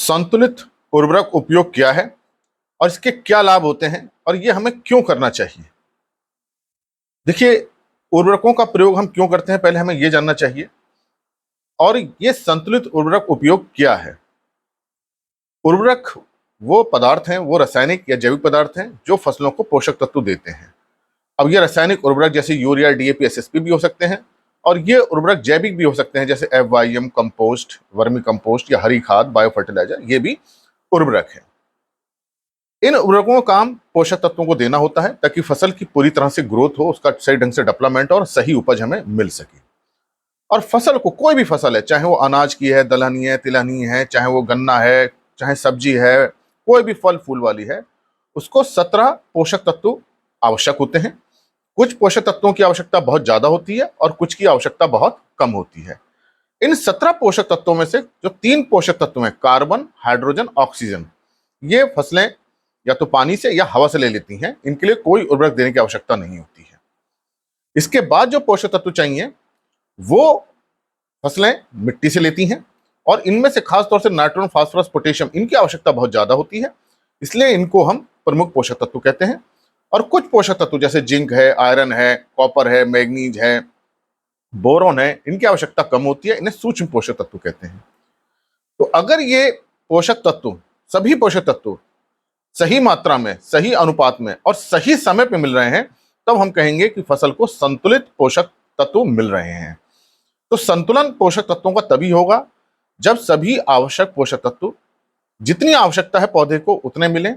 संतुलित उर्वरक उपयोग क्या है और इसके क्या लाभ होते हैं और ये हमें क्यों करना चाहिए। देखिए, उर्वरकों का प्रयोग हम क्यों करते हैं, पहले हमें ये जानना चाहिए। और ये संतुलित उर्वरक उपयोग क्या है। उर्वरक वो पदार्थ हैं, वो रासायनिक या जैविक पदार्थ हैं जो फसलों को पोषक तत्व देते हैं। अब ये रासायनिक उर्वरक जैसे यूरिया, डीएपी, एसएसपी भी हो सकते हैं और ये उर्वरक जैविक भी हो सकते हैं जैसे एफवाईएम, कंपोस्ट, वर्मी कंपोस्ट या हरी खाद, बायो फर्टिलाइजर, ये भी उर्वरक है। इन उर्वरकों का काम पोषक तत्वों को देना होता है ताकि फसल की पूरी तरह से ग्रोथ हो, उसका सही ढंग से डेवलपमेंट और सही उपज हमें मिल सके। और फसल को, कोई भी फसल है, चाहे वो अनाज की है, दलहनी है, तिलहनी है, चाहे वो गन्ना है, चाहे सब्जी है, कोई भी फल फूल वाली है, उसको 17 पोषक तत्व आवश्यक होते हैं। कुछ पोषक तत्वों की आवश्यकता बहुत ज्यादा होती है और कुछ की आवश्यकता बहुत कम होती है। इन 17 पोषक तत्वों में से जो 3 पोषक तत्व हैं, कार्बन, हाइड्रोजन, ऑक्सीजन, ये फसलें या तो पानी से या हवा से ले लेती हैं। इनके लिए कोई उर्वरक देने की आवश्यकता नहीं होती है। इसके बाद जो पोषक तत्व चाहिए वो फसलें मिट्टी से लेती हैं और इनमें से खास तौर से नाइट्रोजन, फास्फोरस, पोटेशियम, इनकी आवश्यकता बहुत ज्यादा होती है, इसलिए इनको हम प्रमुख पोषक तत्व कहते हैं। और कुछ पोषक तत्व जैसे जिंक है, आयरन है, कॉपर है, मैग्नीज है, बोरोन है, इनकी आवश्यकता कम होती है, इन्हें सूक्ष्म पोषक तत्व कहते हैं। तो अगर ये पोषक तत्व, सभी पोषक तत्व सही मात्रा में, सही अनुपात में और सही समय पे मिल रहे हैं, तब हम कहेंगे कि फसल को संतुलित पोषक तत्व मिल रहे हैं। तो संतुलन पोषक तत्वों का तभी होगा जब सभी आवश्यक पोषक तत्व, जितनी आवश्यकता है पौधे को, उतने मिलें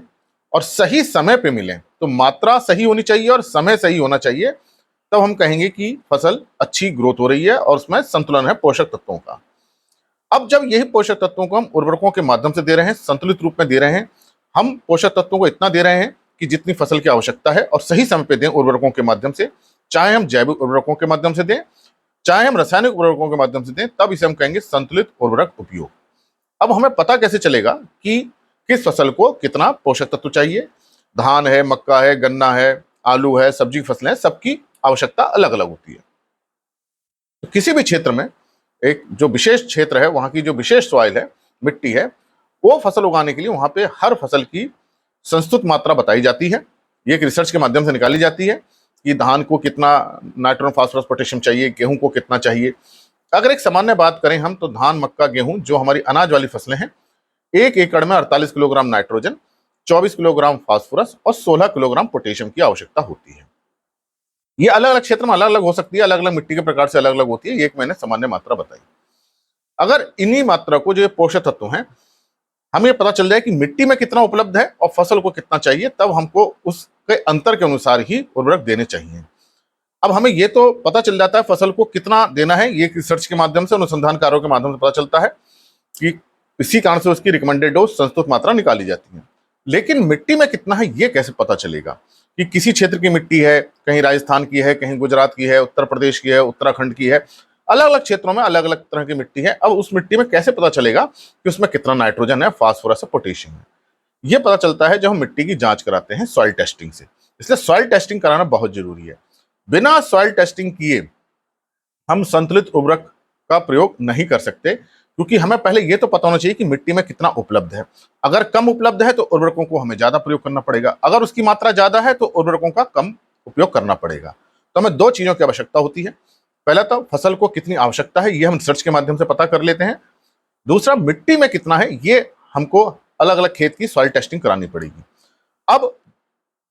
और सही समय पे मिलें। तो मात्रा सही होनी चाहिए और समय सही होना चाहिए, तब हम कहेंगे कि फसल अच्छी ग्रोथ हो रही है और उसमें संतुलन है पोषक तत्वों का। अब जब यही पोषक तत्वों को हम उर्वरकों के माध्यम से दे रहे हैं, संतुलित रूप में दे रहे हैं, हम पोषक तत्वों को इतना दे रहे हैं कि जितनी फसल की आवश्यकता है और सही समय पे दें उर्वरकों के माध्यम से, चाहे हम जैविक उर्वरकों के माध्यम से दें, चाहे हम रासायनिक उर्वरकों के माध्यम से दें, तब इसे हम कहेंगे संतुलित उर्वरक उपयोग। अब हमें पता कैसे चलेगा कि किस फसल को कितना पोषक तत्व चाहिए। धान है, मक्का है, गन्ना है, आलू है, सब्जी की फसलें हैं, सबकी आवश्यकता अलग अलग होती है। तो किसी भी क्षेत्र में एक जो विशेष क्षेत्र है, वहां की जो विशेष सॉइल है, मिट्टी है, वो फसल उगाने के लिए वहां पे हर फसल की संस्तुत मात्रा बताई जाती है। ये एक रिसर्च के माध्यम से निकाली जाती है कि धान को कितना नाइट्रोजन, फास्फोरस, पोटेशियम चाहिए, गेहूं को कितना चाहिए। अगर एक सामान्य बात करें हम, तो धान, मक्का, गेहूं, जो हमारी अनाज वाली फसलें हैं, 1 एकड़ में 48 किलोग्राम नाइट्रोजन, 24 किलोग्राम फास्फोरस और 16 किलोग्राम पोटेशियम की आवश्यकता होती है। ये अलग अलग क्षेत्र में अलग अलग हो सकती है, अलग अलग मिट्टी के प्रकार से अलग अलग होती है। ये एक मैंने सामान्य मात्रा बताई। अगर इन्हीं मात्रा को, जो पोषक तत्व हैं, हमें पता चल जाए कि मिट्टी में कितना उपलब्ध है और फसल को कितना चाहिए, तब हमको उसके अंतर के अनुसार ही उर्वरक देने चाहिए। अब हमें ये तो पता चल जाता है फसल को कितना देना है, ये रिसर्च के माध्यम से, अनुसंधान कार्यों के माध्यम से पता चलता है कि इसी कारण से उसकी रिकमेंडेड डोज, संस्तुत मात्रा निकाली जाती है। लेकिन मिट्टी में कितना है ये कैसे पता चलेगा कि किसी क्षेत्र की मिट्टी है, कहीं राजस्थान की है, कहीं गुजरात की है, उत्तर प्रदेश की है, उत्तराखंड की है, अलग अलग क्षेत्रों में अलग अलग तरह की मिट्टी है। अब उस मिट्टी में कैसे पता चलेगा कि उसमें कितना नाइट्रोजन है, फास्फोरस है, पोटेशियम है। ये पता चलता है जब हम मिट्टी की जांच कराते हैं सॉइल टेस्टिंग से। इसलिए सॉइल टेस्टिंग कराना बहुत जरूरी है। बिना सॉइल टेस्टिंग किए हम संतुलित उर्वरक का प्रयोग नहीं कर सकते, क्योंकि हमें पहले ये तो पता होना चाहिए कि मिट्टी में कितना उपलब्ध है। अगर कम उपलब्ध है तो उर्वरकों को हमें ज्यादा प्रयोग करना पड़ेगा, अगर उसकी मात्रा ज्यादा है तो उर्वरकों का कम उपयोग करना पड़ेगा। तो हमें 2 चीजों की आवश्यकता होती है। पहला तो फसल को कितनी आवश्यकता है, ये हम रिसर्च के माध्यम से पता कर लेते हैं। दूसरा, मिट्टी में कितना है, ये हमको अलग अलग खेत की सॉइल टेस्टिंग करानी पड़ेगी। अब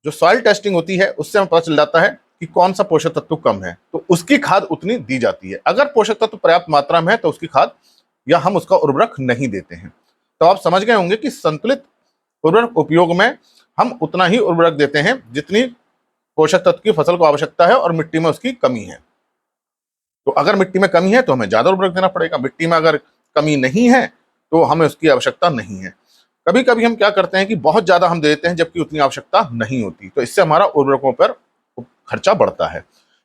जो सॉइल टेस्टिंग होती है उससे हमें पता चल जाता है कि कौन सा पोषक तत्व कम है, तो उसकी खाद उतनी दी जाती है। अगर पोषक तत्व पर्याप्त मात्रा में है तो उसकी खाद या हम उसका उर्वरक नहीं देते हैं। तो आप समझ गए होंगे कि संतुलित उर्वरक उपयोग में हम उतना ही उर्वरक देते हैं जितनी पोषक तत्व की फसल को आवश्यकता है और मिट्टी में उसकी कमी है। तो अगर मिट्टी में कमी है तो हमें ज्यादा उर्वरक देना पड़ेगा, मिट्टी में अगर कमी नहीं है तो हमें उसकी आवश्यकता नहीं है। कभी कभी हम क्या करते हैं कि बहुत ज्यादा हम दे देते हैं जबकि उतनी आवश्यकता नहीं होती, तो इससे हमारा उर्वरकों पर खर्चा बढ़ता है।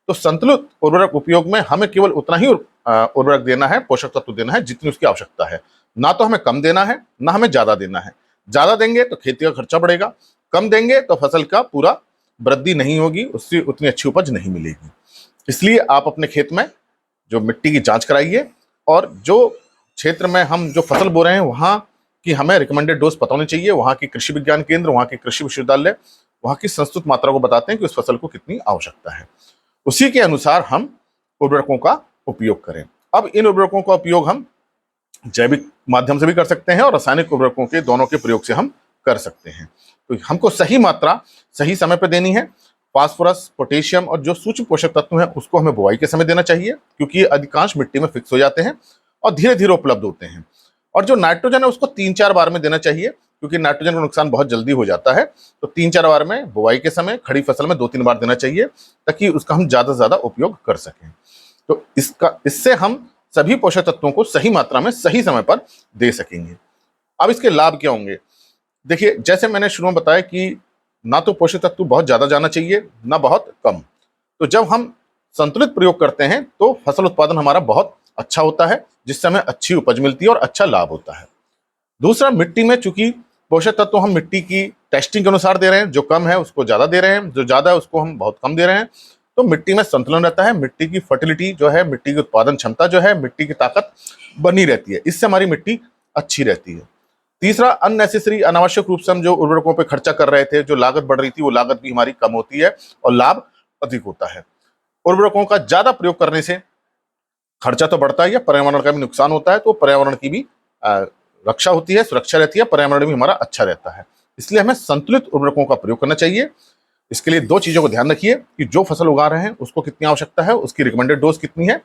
तो संतुलित उर्वरक उपयोग में हमें केवल उतना ही उर्वरक देना है, पोषक तत्व देना है जितनी उसकी आवश्यकता है। ना तो हमें कम देना है, ना हमें ज्यादा देना है। ज्यादा देंगे तो खेती का खर्चा बढ़ेगा, कम देंगे तो फसल का पूरा वृद्धि नहीं होगी, उससे उतनी अच्छी उपज नहीं मिलेगी। इसलिए आप अपने खेत में जो मिट्टी की जांच कराइए और जो क्षेत्र में हम जो फसल बो रहे हैं वहां कि हमें रिकमेंडेड डोज पता होनी चाहिए। वहाँ की कृषि विज्ञान केंद्र, वहाँ के कृषि विश्वविद्यालय वहाँ की संस्तुत मात्रा को बताते हैं कि उस फसल को कितनी आवश्यकता है। उसी के अनुसार हम उर्वरकों का उपयोग करें। अब इन उर्वरकों का उपयोग हम जैविक माध्यम से भी कर सकते हैं और रासायनिक उर्वरकों के दोनों के प्रयोग से हम कर सकते हैं। तो हमको सही मात्रा सही समय पर देनी है। फास्फोरस, पोटेशियम और जो सूक्ष्म पोषक तत्व हैं उसको हमें बुआई के समय देना चाहिए, क्योंकि ये अधिकांश मिट्टी में फिक्स हो जाते हैं और धीरे धीरे उपलब्ध होते हैं। और जो नाइट्रोजन है उसको 3-4 बार में देना चाहिए, क्योंकि नाइट्रोजन का नुकसान बहुत जल्दी हो जाता है। तो 3-4 बार में बुआई के समय, खड़ी फसल में 2-3 बार देना चाहिए, ताकि उसका हम ज्यादा से ज्यादा उपयोग कर सकें। तो इससे हम सभी पोषक तत्वों को सही मात्रा में सही समय पर दे सकेंगे। अब इसके लाभ क्या होंगे? देखिए, जैसे मैंने शुरू में बताया कि ना तो पोषक तत्व बहुत ज्यादा जाना चाहिए, ना बहुत कम। तो जब हम संतुलित प्रयोग करते हैं तो फसल उत्पादन हमारा बहुत अच्छा होता है, जिससे हमें अच्छी उपज मिलती है और अच्छा लाभ होता है। दूसरा, मिट्टी में चूंकि पोषक तत्व हम मिट्टी की टेस्टिंग के अनुसार दे रहे हैं, जो कम है उसको ज्यादा दे रहे हैं, जो ज्यादा है उसको हम बहुत कम दे रहे हैं, तो मिट्टी में संतुलन रहता है। मिट्टी की फर्टिलिटी जो है, मिट्टी की उत्पादन क्षमता जो है, मिट्टी की ताकत बनी रहती है। इससे हमारी मिट्टी अच्छी रहती है। तीसरा, अननेसेसरी अनावश्यक रूप से हम जो उर्वरकों पे खर्चा कर रहे थे, जो लागत बढ़ रही थी, वो लागत भी हमारी कम होती है और लाभ अधिक होता है। उर्वरकों का ज्यादा प्रयोग करने से खर्चा तो बढ़ता ही है, पर्यावरण का भी नुकसान होता है। तो पर्यावरण की भी रक्षा होती है, सुरक्षा रहती है, पर्यावरण भी हमारा अच्छा रहता है। इसलिए हमें संतुलित उर्वरकों का प्रयोग करना चाहिए। इसके लिए 2 चीजों को ध्यान रखिए कि जो फसल उगा रहे हैं उसको कितनी आवश्यकता है, उसकी रिकमेंडेड डोज कितनी है।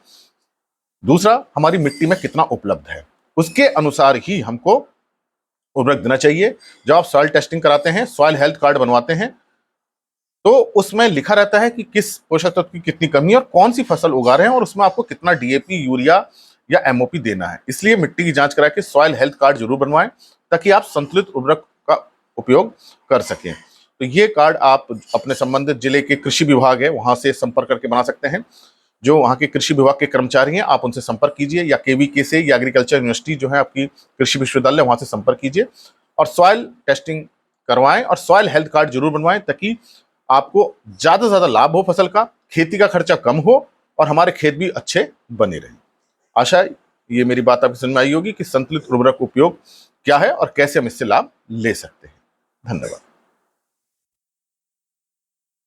दूसरा, हमारी मिट्टी में कितना उपलब्ध है, उसके अनुसार ही हमको उर्वरक देना चाहिए। जब आप सॉइल टेस्टिंग कराते हैं, सॉइल हेल्थ कार्ड बनवाते हैं, तो उसमें लिखा रहता है कि किस पोषक तत्व की कितनी कमी और कौन सी फसल उगा रहे हैं, और उसमें आपको कितना डीएपी, यूरिया या एमओपी देना है। इसलिए मिट्टी की जांच करा के सॉइल हेल्थ कार्ड जरूर बनवाएं, ताकि आप संतुलित उर्वरक का उपयोग कर सकें। तो ये कार्ड आप अपने संबंधित जिले के कृषि विभाग है वहां से संपर्क करके बना सकते हैं। जो वहाँ के कृषि विभाग के कर्मचारी हैं, आप उनसे संपर्क कीजिए, या केवीके से, या एग्रीकल्चर यूनिवर्सिटी जो है आपकी कृषि विश्वविद्यालय, वहां से संपर्क कीजिए और सॉइल टेस्टिंग करवाएं और सॉइल हेल्थ कार्ड जरूर बनवाएं, ताकि आपको ज्यादा से ज्यादा लाभ हो फसल का, खेती का खर्चा कम हो और हमारे खेत भी अच्छे बने रहें। आशा है ये मेरी बात आपको समझ में आई होगी कि संतुलित उर्वरक उपयोग क्या है और कैसे हम इससे लाभ ले सकते हैं। धन्यवाद।